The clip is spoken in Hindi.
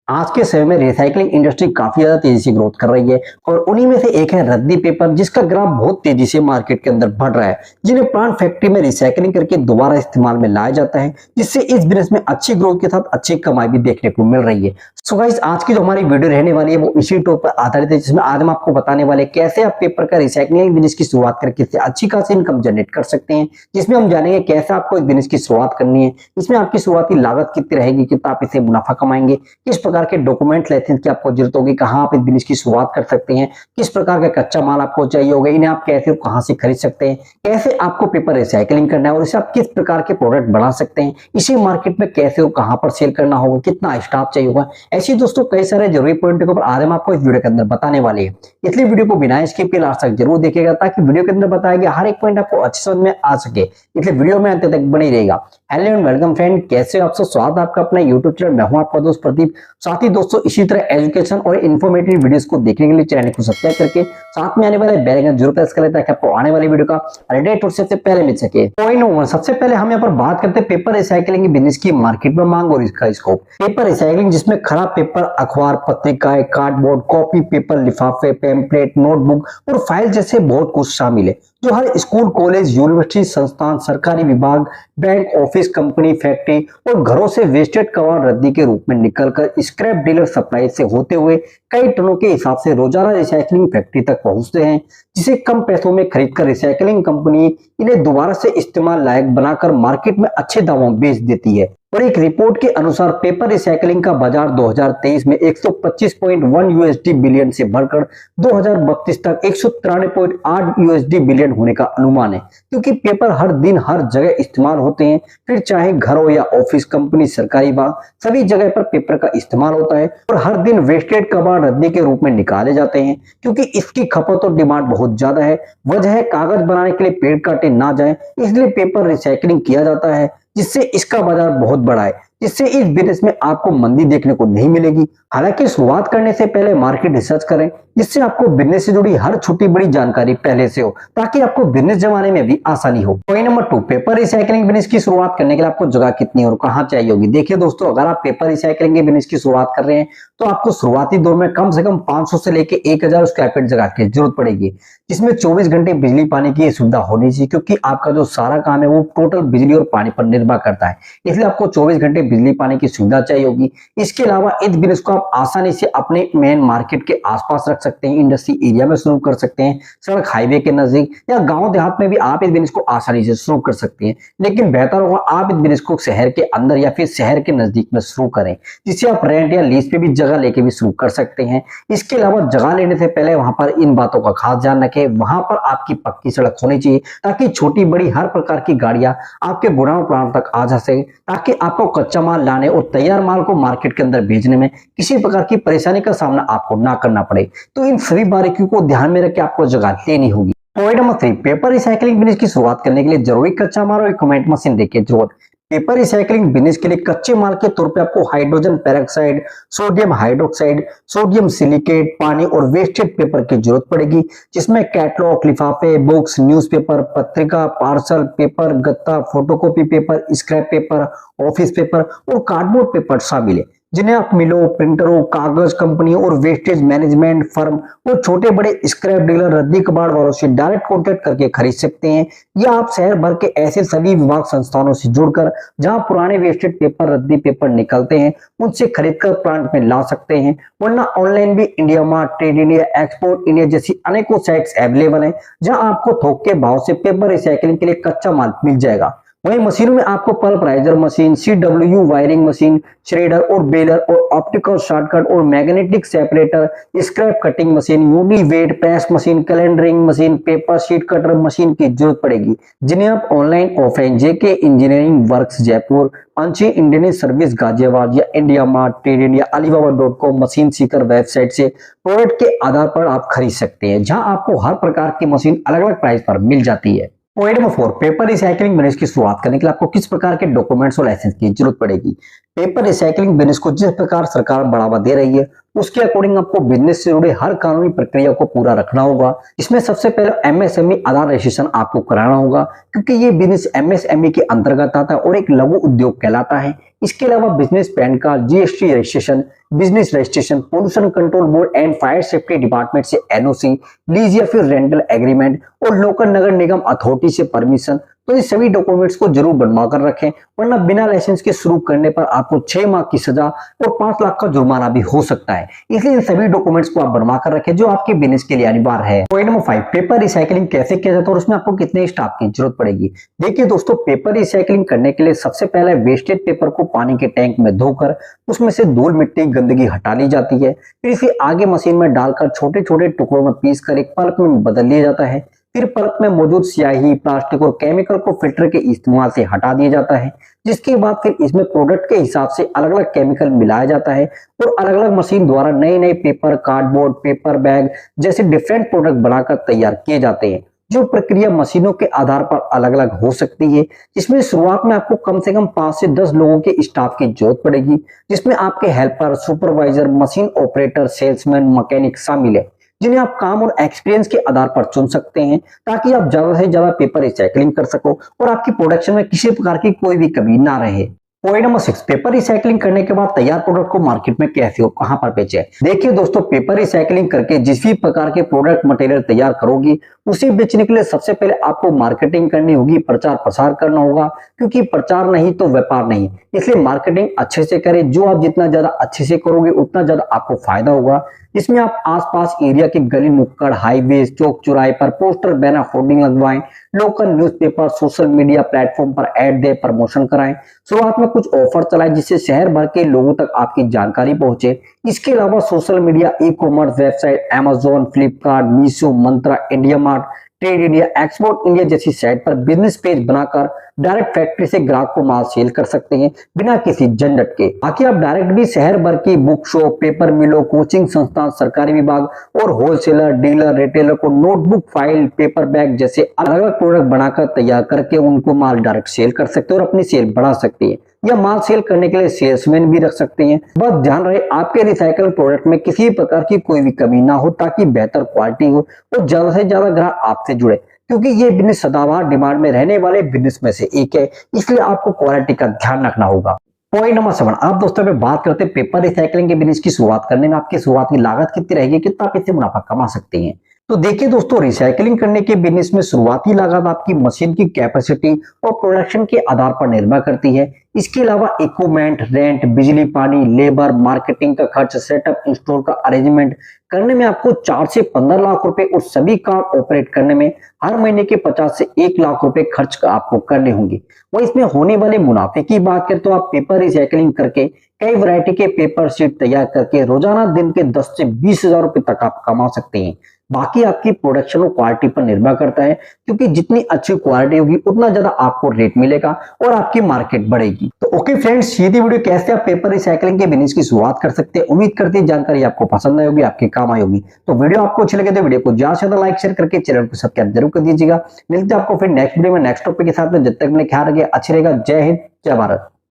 आज के समय में रिसाइकलिंग इंडस्ट्री काफी ज्यादा तेजी से ग्रोथ कर रही है और उन्हीं में से एक है रद्दी पेपर, जिसका ग्राफ बहुत तेजी से मार्केट के अंदर बढ़ रहा है, जिन्हें प्लांट फैक्ट्री में रिसाइकलिंग करके दोबारा इस्तेमाल में लाया जाता है, जिससे इस बिजनेस में अच्छी ग्रोथ के साथ अच्छी कमाई भी देखने को मिल रही है। सो गाइस, आज की जो हमारी वीडियो रहने वाली है वो इसी टॉप पर आधारित है, जिसमें आज हम आपको बताने वाले कैसे आप पेपर का रिसाइकलिंग बिजनेस की शुरुआत करके इससे अच्छी खासी इनकम जनरेट कर सकते हैं। जिसमें हम जानेंगे कैसे आपको इस बिजनेस की शुरुआत करनी है, इसमें आपकी शुरुआती लागत कितनी रहेगी, कितना आप इसे मुनाफा कमाएंगे, किस प्रकार के डॉक्यूमेंट लाइसेंस की आपको जरूरत होगी, कहाँ आप इस बिजनेस की शुरुआत कर सकते हैं, किस प्रकार का कच्चा माल आपको चाहिए होगा, इन्हें आप कैसे और कहाँ से खरीद सकते हैं, कैसे आपको पेपर रिसाइकलिंग करना है और इसे आप किस प्रकार के प्रोडक्ट बना सकते हैं, इसी मार्केट में कैसे और कहाँ पर सेल करना होगा, कितना स्टाफ चाहिए होगा। ऐसी दोस्तों कई सारे जरूरी पॉइंट के ऊपर आज हम आपको इस वीडियो के अंदर बताने वाले हैं, इसलिए वीडियो को बिना स्किप के लास्ट तक जरूर देखिएगा, ताकि वीडियो के अंदर बताया गया हर एक पॉइंट आपको अच्छे समझ में आ सके, इसलिए वीडियो में अंत तक बनी रहेगा। हेलो एंड वेलकम फ्रेंड, कैसे हो आप सब? स्वागत है आपका अपना यूट्यूब चैनल। मैं हूं आपका दोस्त प्रदीप। साथ ही दोस्तों इसी तरह एजुकेशन और इन्फॉर्मेटिव वीडियोस को देखने के लिए चैनल को सब्सक्राइब करके साथ में आने वाले बेल आइकन जरूर प्रेस करें, ताकि आपको आने वाली वीडियो का अपडेट सबसे पहले मिल सके। पॉइंट नंबर 1, सबसे पहले हम यहाँ पर बात करते हैं पेपर रिसाइकलिंग बिजनेस की मार्केट में मांग और इसका स्कोप। पेपर रिसाइकलिंग जिसमें खराब पेपर, अखबार, पत्रिकाएं, कार्डबोर्ड, कॉपी, पेपर, लिफाफे, पैम्पलेट, नोटबुक और फाइल जैसे बहुत कुछ शामिल है, जो हर स्कूल, कॉलेज, यूनिवर्सिटी, संस्थान, सरकारी विभाग, बैंक, ऑफिस, कंपनी, फैक्ट्री और घरों से वेस्टेड कबाड़ रद्दी के रूप में निकलकर स्क्रैप डीलर सप्लाई से होते हुए कई टनों के हिसाब से रोजाना रिसाइकलिंग फैक्ट्री तक पहुंचते हैं, जिसे कम पैसों में खरीदकर रिसाइकलिंग कंपनी इन्हें दोबारा से इस्तेमाल लायक बनाकर मार्केट में अच्छे दामों में बेच देती है। और एक रिपोर्ट के अनुसार पेपर रिसाइकलिंग का बाजार 2023 में 125.1 यूएसडी बिलियन से बढ़कर 2032 तक 193.8 यूएसडी बिलियन होने का अनुमान है, क्योंकि पेपर हर दिन हर जगह इस्तेमाल होते हैं। फिर चाहे घर हो या ऑफिस, कंपनी, सरकारी बाग, सभी जगह पर पेपर का इस्तेमाल होता है और हर दिन वेस्टेड कबाड़ रद्दी के रूप में निकाले जाते हैं, क्योंकि इसकी खपत और डिमांड बहुत ज्यादा है। वजह है कागज बनाने के लिए पेड़ काटे ना जाए, इसलिए पेपर रिसाइकलिंग किया जाता है, जिससे इसका बाजार बहुत बड़ा है, जिससे इस बिजनेस में आपको मंदी देखने को नहीं मिलेगी। हालांकि शुरुआत करने से पहले मार्केट रिसर्च करें, जिससे आपको बिजनेस से जुड़ी हर छोटी बड़ी जानकारी पहले से हो, ताकि आपको बिजनेस जमाने में भी आसानी हो। Point number 2, paper recycling business की शुरुआत करने के लिए आपको जगह कितनी और कहाँ चाहिए होगी। देखिए दोस्तों, अगर आप पेपर रिसाइकलिंग के बिजनेस की शुरुआत कर रहे हैं तो आपको शुरुआती दौर में कम से कम 500 से लेकर 1000 स्क्वायर फीट जगह की जरूरत पड़ेगी, जिसमें 24 घंटे बिजली पानी की सुविधा होनी चाहिए, क्योंकि आपका जो सारा काम है वो टोटल बिजली और पानी पर निर्भर करता है, इसलिए आपको 24 घंटे बिजली पानी की सुविधा चाहिए होगी। इसके अलावा इस बिजनेस को आप आसानी से अपने मेन मार्केट के आसपास रख सकते हैं, इंडस्ट्री एरिया में शुरू कर सकते हैं, सड़क हाईवे के नजदीक या गांव देहात में भी आप इस बिजनेस को आसानी से शुरू कर सकते हैं। लेकिन बेहतर होगा आप इस बिजनेस को शहर के अंदर या फिर शहर के नजदीक में शुरू करें, जिससे आप रेंट या लीज पे भी जगह लेके भी शुरू कर सकते हैं। इसके अलावा जगह लेने से पहले वहां पर इन बातों का खास ध्यान रखें, वहां पर आपकी पक्की सड़क होनी चाहिए, ताकि छोटी बड़ी हर प्रकार की गाड़ियां आपके गोडाउन प्लांट तक आ जा सके, ताकि आपको कच्चा माल लाने और तैयार माल को मार्केट के अंदर भेजने में किसी प्रकार की परेशानी का सामना आपको ना करना पड़े। तो इन सभी बारीकियों को ध्यान में रख के आपको जगह लेनी होगी। Point number 3, paper recycling business की शुरुआत करने के लिए जरूरी कच्चा माल और इक्विपमेंट मशीन देखिए जरूरत। पेपर रिसाइकलिंग बिजनेस के लिए कच्चे माल के तौर पे आपको hydrogen peroxide, sodium hydroxide, sodium silicate, पानी और वेस्टेड पेपर की जरूरत पड़ेगी, जिसमें कैटलॉग, लिफाफे, बुक्स, न्यूज़पेपर, पत्रिका, पार्सल पेपर, गत्ता, photocopy paper, scrap paper, office paper और कार्डबोर्ड पेपर शामिल है, जिन्हें आप मिलों, प्रिंटरों, कागज कंपनियों और वेस्टेज मैनेजमेंट फर्म और छोटे बड़े स्क्रैप डीलर, रद्दी कबाड़ वालों से डायरेक्ट कॉन्टेक्ट करके खरीद सकते हैं, या आप शहर भर के ऐसे सभी विभाग संस्थानों से जुड़कर जहां पुराने वेस्टेड पेपर, रद्दी पेपर निकलते हैं, उनसे खरीदकर प्लांट में ला सकते हैं। वरना ऑनलाइन भी India Mart, trade India, export India जैसी अनेकों साइट्स अवेलेबल है, जहां आपको थोक के भाव से पेपर रिसाइकलिंग के लिए कच्चा माल मिल जाएगा। वहीं मशीनों में आपको pulverizer machine, CW wiring machine, shredder और बेलर और ऑप्टिकल शॉर्टकट और magnetic separator, scrap cutting machine, UV wet press machine, calendering machine, paper sheet cutter machine की जरूरत पड़ेगी, जिन्हें आप online offline JK engineering works Jaipur, पंची इंडियन सर्विस गाजियाबाद या India Mart, trade India, alibaba.com, machine seeker website से प्रोडक्ट के आधार पर आप खरीद सकते हैं, जहां आपको हर प्रकार की मशीन अलग अलग प्राइस पर मिल जाती है। Point number 4, paper recycling business की शुरुआत करने के लिए आपको किस प्रकार के डॉक्यूमेंट्स और लाइसेंस की जरूरत पड़ेगी। पेपर रिसाइकलिंग बिजनेस को जिस प्रकार सरकार बढ़ावा दे रही है, उसके अकॉर्डिंग आपको बिजनेस से जुड़े हर कानूनी प्रक्रिया को पूरा रखना होगा। इसमें सबसे पहले MSME आधार रजिस्ट्रेशन आपको कराना होगा, क्योंकि ये बिजनेस MSME के अंतर्गत आता है और एक लघु उद्योग कहलाता है। इसके अलावा business pan card, GST registration, business registration, pollution control board and fire safety department से एनओसी, लीज या फिर रेंटल एग्रीमेंट और लोकल नगर निगम अथॉरिटी से परमिशन, तो ये सभी डॉक्यूमेंट्स को जरूर बनवा कर रखें, वरना बिना लाइसेंस के शुरू करने पर आपको 6 माह की सजा और 5 लाख का जुर्माना भी हो सकता है। इसलिए इन सभी डॉक्यूमेंट्स को आप बनवा कर रखें जो आपके बिजनेस के लिए अनिवार्य है। पॉइंट नंबर 5, पेपर रिसाइकलिंग कैसे किया जाता है और उसमें आपको कितने स्टाफ की जरूरत पड़ेगी। देखिए दोस्तों, पेपर रिसाइकलिंग करने के लिए सबसे पहले वेस्टेज पेपर को पानी के टैंक में धोकर उसमें से धूल मिट्टी गंदगी हटा ली जाती है। फिर इसे आगे मशीन में डालकर छोटे छोटे टुकड़ों में पीस कर एक पल्प में बदल लिया जाता है। फिर पल्प में मौजूद स्याही, प्लास्टिक और केमिकल को फिल्टर के इस्तेमाल से हटा दिया जाता है, जिसके बाद फिर इसमें प्रोडक्ट के हिसाब से अलग अलग केमिकल मिलाया जाता है और अलग अलग मशीन द्वारा नए नए पेपर, कार्डबोर्ड, पेपर बैग जैसे डिफरेंट प्रोडक्ट बनाकर तैयार किए जाते हैं। जो प्रक्रिया मशीनों के आधार पर अलग अलग हो सकती है, जिसमें शुरुआत में आपको कम से कम 5 से 10 लोगों के स्टाफ की जरूरत पड़ेगी, जिसमें आपके helper, supervisor, machine operator, salesman, mechanic शामिल है, जिन्हें आप काम और एक्सपीरियंस के आधार पर चुन सकते हैं, ताकि आप ज्यादा से ज्यादा पेपर रिसाइकलिंग कर सको और आपकी प्रोडक्शन में किसी प्रकार की कोई भी कमी ना रहे। पॉइंट नंबर 6, पेपर रिसाइकलिंग करने के बाद तैयार प्रोडक्ट को मार्केट में कैसे हो, कहां पर बेचे। देखिए दोस्तों, पेपर रिसाइकलिंग करके जिस भी प्रकार के प्रोडक्ट मटेरियल तैयार करोगी उसे बेचने के लिए सबसे पहले आपको मार्केटिंग करनी होगी, प्रचार प्रसार करना होगा, क्योंकि प्रचार नहीं तो व्यापार नहीं। इसलिए मार्केटिंग अच्छे से करें। जो आप जितना ज्यादा अच्छे से करोगे उतना ज्यादा आपको फायदा होगा। इसमें आप आसपास एरिया के गली नुक्कड़, हाईवे, चौक चौराहे पर पोस्टर, बैनर, होर्डिंग लगवाएं, local newspaper, social media platform पर ऐड दें, प्रमोशन कराएं। शुरुआत में कुछ ऑफर चलाएं जिससे शहर भर के लोगों तक आपकी जानकारी पहुंचे। इसके अलावा social media, e commerce website, Amazon, Flipkart, Meesho, Myntra, India Mart, trade India, export India जैसी साइट पर बिजनेस पेज बनाकर डायरेक्ट फैक्ट्री से ग्राहक को माल सेल कर सकते हैं बिना किसी झंझट के। बाकी आप डायरेक्ट भी शहर भर की बुक शॉप, पेपर मिलों, कोचिंग संस्थान, सरकारी विभाग और होलसेलर, डीलर, रिटेलर को नोटबुक, फाइल, पेपर बैग जैसे अलग अलग प्रोडक्ट बनाकर तैयार करके उनको माल डायरेक्ट सेल कर सकते हैं और अपनी सेल बढ़ा सकते हैं, या माल सेल करने के लिए सेल्समैन भी रख सकते हैं। बस ध्यान रहे आपके रिसाइकल प्रोडक्ट में किसी प्रकार की कोई भी कमी ना हो, ताकि बेहतर क्वालिटी हो और ज्यादा से ज्यादा ग्राहक आपसे जुड़े, क्योंकि ये बिजनेस सदाबहार डिमांड में रहने वाले बिजनेस में से एक है। इसलिए आपको क्वालिटी का ध्यान रखना होगा। पॉइंट नंबर 7, आप दोस्तों में बात करते हैं पेपर रिसाइकलिंग के बिजनेस की शुरुआत करने में आपकी शुरुआत की लागत कितनी रहेगी, कितना आप इससे मुनाफा कमा सकते हैं। तो देखिए दोस्तों, रिसाइकलिंग करने के बिजनेस में शुरुआती लागत आपकी मशीन की कैपेसिटी और प्रोडक्शन के आधार पर निर्भर करती है। इसके अलावा इक्विपमेंट, रेंट, बिजली, पानी, लेबर, मार्केटिंग का खर्च, सेटअप, इंस्टॉल का अरेंजमेंट करने में आपको 4 से 15 लाख रुपए और सभी काम ऑपरेट करने में हर महीने के 50 से 1 लाख रुपए खर्च आपको करने होंगे। वह इसमें होने वाले मुनाफे की बात करें तो आप पेपर रिसाइकलिंग करके कई वैरायटी के पेपर शीट तैयार करके रोजाना दिन के 10 से 20 हजार रुपए तक आप कमा सकते हैं। बाकी आपकी प्रोडक्शन और क्वालिटी पर निर्भर करता है, क्योंकि जितनी अच्छी क्वालिटी होगी उतना ज्यादा आपको रेट मिलेगा और आपकी मार्केट बढ़ेगी। तो ओके फ्रेंड्स, ये थी वीडियो कैसे आप पेपर रिसाइकलिंग के बिजनेस की शुरुआत कर सकते हैं। उम्मीद करते हैं जानकारी आपको पसंद आई होगी, आपके काम आई होगी। तो वीडियो आपको अच्छी लगे तो वीडियो को ज्यादा से ज्यादा लाइक शेयर करके चैनल को सब्सक्राइब जरूर कर दीजिएगा। मिलते हैं आपको फिर नेक्स्ट वीडियो में नेक्स्ट टॉपिक के साथ में। जब तक अपने ख्याल रखिए, अच्छे रहेगा। जय हिंद, जय भारत।